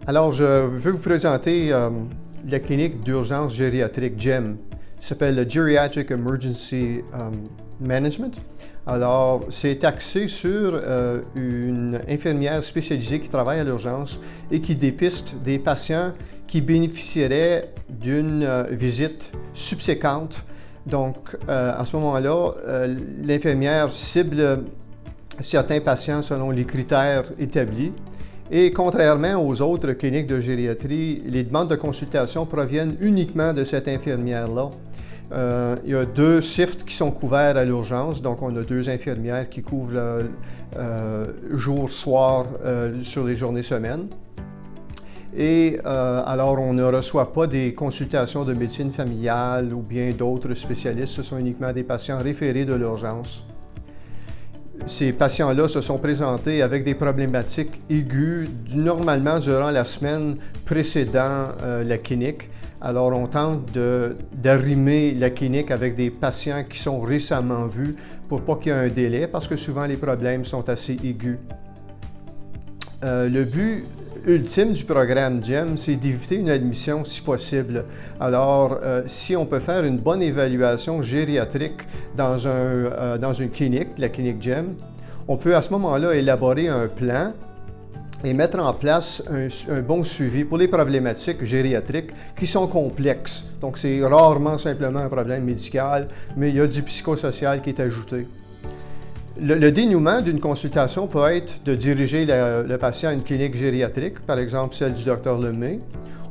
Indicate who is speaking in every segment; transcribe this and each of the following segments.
Speaker 1: Alors, je veux vous présenter la clinique d'urgence gériatrique GEM. Ça s'appelle le Geriatric Emergency Management. Alors, c'est axé sur une infirmière spécialisée qui travaille à l'urgence et qui dépiste des patients qui bénéficieraient d'une visite subséquente. Donc, à ce moment-là, l'infirmière cible certains patients selon les critères établis. Et contrairement aux autres cliniques de gériatrie, les demandes de consultation proviennent uniquement de cette infirmière-là. Il y a 2 shifts qui sont couverts à l'urgence, donc on a 2 infirmières qui couvrent jour, soir sur les journées semaines. Et alors, on ne reçoit pas des consultations de médecine familiale ou bien d'autres spécialistes, ce sont uniquement des patients référés de l'urgence. Ces patients-là se sont présentés avec des problématiques aiguës normalement durant la semaine précédant la clinique. Alors, on tente d'arrimer la clinique avec des patients qui sont récemment vus pour pas qu'il y ait un délai parce que souvent les problèmes sont assez aigus. Le but ultime du programme GEM, c'est d'éviter une admission si possible. Alors, si on peut faire une bonne évaluation gériatrique dans une clinique, la clinique GEM, on peut à ce moment-là élaborer un plan et mettre en place un bon suivi pour les problématiques gériatriques qui sont complexes. Donc, c'est rarement simplement un problème médical, mais il y a du psychosocial qui est ajouté. Le dénouement d'une consultation peut être de diriger le patient à une clinique gériatrique, par exemple celle du Dr Lemay.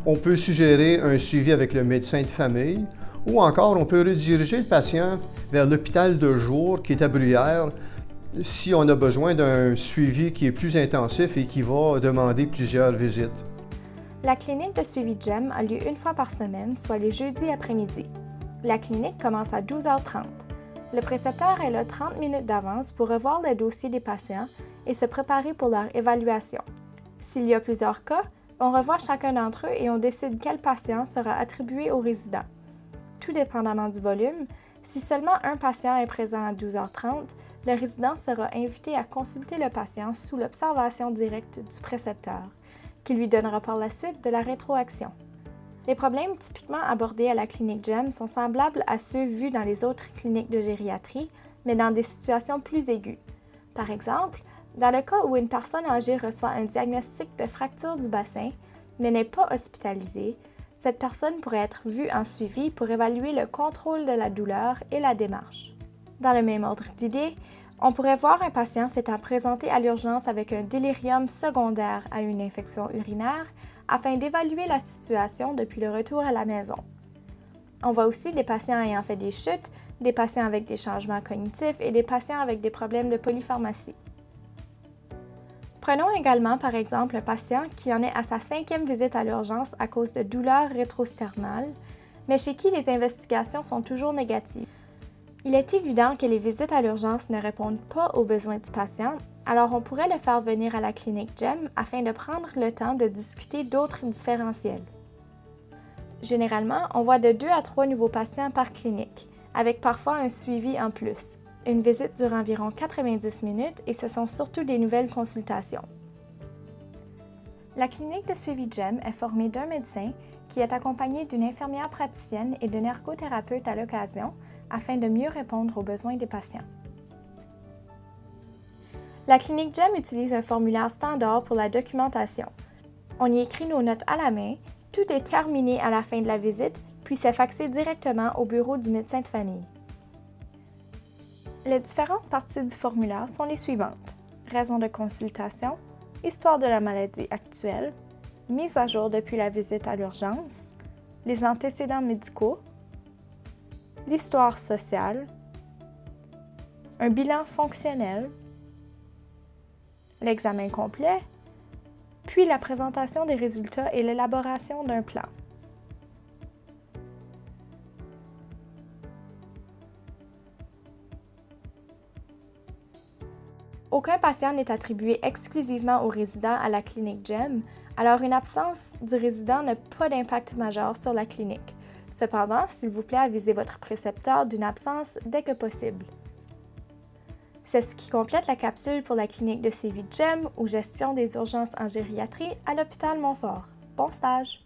Speaker 1: On peut suggérer un suivi avec le médecin de famille ou encore on peut rediriger le patient vers l'hôpital de jour qui est à Bruyères si on a besoin d'un suivi qui est plus intensif et qui va demander plusieurs visites.
Speaker 2: La clinique de suivi GEM a lieu une fois par semaine, soit les jeudis après-midi. La clinique commence à 12h30. Le précepteur est là 30 minutes d'avance pour revoir les dossiers des patients et se préparer pour leur évaluation. S'il y a plusieurs cas, on revoit chacun d'entre eux et on décide quel patient sera attribué au résident. Tout dépendamment du volume, si seulement un patient est présent à 12h30, le résident sera invité à consulter le patient sous l'observation directe du précepteur, qui lui donnera par la suite de la rétroaction. Les problèmes typiquement abordés à la clinique GEM sont semblables à ceux vus dans les autres cliniques de gériatrie, mais dans des situations plus aiguës. Par exemple, dans le cas où une personne âgée reçoit un diagnostic de fracture du bassin, mais n'est pas hospitalisée, cette personne pourrait être vue en suivi pour évaluer le contrôle de la douleur et la démarche. Dans le même ordre d'idée, on pourrait voir un patient s'étant présenté à l'urgence avec un délirium secondaire à une infection urinaire afin d'évaluer la situation depuis le retour à la maison. On voit aussi des patients ayant fait des chutes, des patients avec des changements cognitifs et des patients avec des problèmes de polypharmacie. Prenons également par exemple un patient qui en est à sa 5e visite à l'urgence à cause de douleurs rétrosternales, mais chez qui les investigations sont toujours négatives. Il est évident que les visites à l'urgence ne répondent pas aux besoins du patient, alors on pourrait le faire venir à la clinique GEM afin de prendre le temps de discuter d'autres différentiels. Généralement, on voit de 2 à 3 nouveaux patients par clinique, avec parfois un suivi en plus. Une visite dure environ 90 minutes et ce sont surtout des nouvelles consultations. La clinique de suivi GEM est formée d'un médecin qui est accompagné d'une infirmière praticienne et d'un ergothérapeute à l'occasion afin de mieux répondre aux besoins des patients. La clinique GEM utilise un formulaire standard pour la documentation. On y écrit nos notes à la main, tout est terminé à la fin de la visite, puis c'est faxé directement au bureau du médecin de famille. Les différentes parties du formulaire sont les suivantes: raison de consultation, histoire de la maladie actuelle, mise à jour depuis la visite à l'urgence, les antécédents médicaux, l'histoire sociale, un bilan fonctionnel, l'examen complet, puis la présentation des résultats et l'élaboration d'un plan. Aucun patient n'est attribué exclusivement au résident à la clinique GEM, alors une absence du résident n'a pas d'impact majeur sur la clinique. Cependant, s'il vous plaît, avisez votre précepteur d'une absence dès que possible. C'est ce qui complète la capsule pour la clinique de suivi GEM ou gestion des urgences en gériatrie à l'hôpital Montfort. Bon stage!